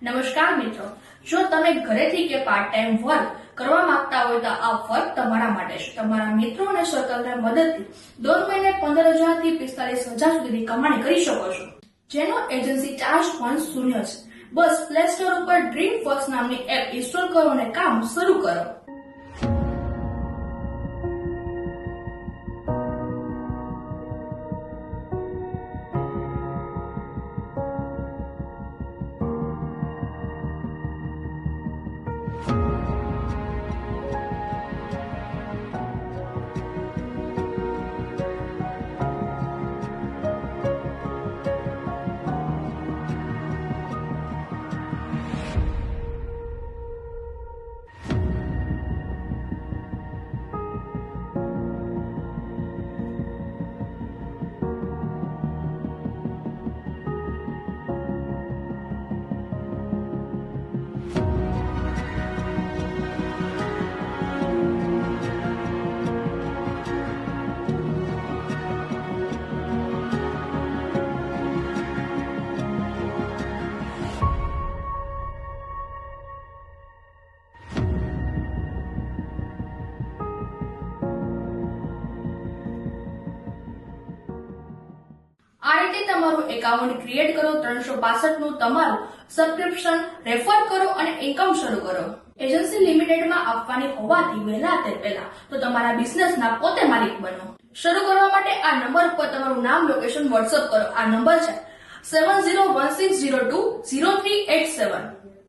નમસ્કાર મિત્રો, જો તમે ઘરેથી કે પાર્ટ ટાઈમ વર્ક કરવા માંગતા હોય તો આ વર્ક તમારા માટે છે। તમારા મિત્રો અને સર્કલના મદદથી દર મહિને 15,000 થી 45,000 સુધીની કમાણી કરી શકો છો, જેનો એજન્સી ચાર્જ પણ શૂન્ય છે। બસ પ્લે સ્ટોર ઉપર ડ્રીમ ફર્સ્ટ નામની એપ ઇન્સ્ટોલ કરો અને કામ શરૂ કરો। આ રીતે તમારું એકાઉન્ટ ક્રિએટ કરો, 365 નું તમારું સબસ્ક્રિપ્શન રેફર કરો અને ઇન્કમ શરૂ કરો। એજન્સી લિમિટેડમાં આપવાની હોવાથી વહેલા તે પહેલા તો તમારા બિઝનેસના પોતે માલિક બનો। શરૂ કરવા માટે આ નંબર ઉપર તમારું નામ, લોકેશન વોટ્સઅપ કરો। આ નંબર છે 7016020387।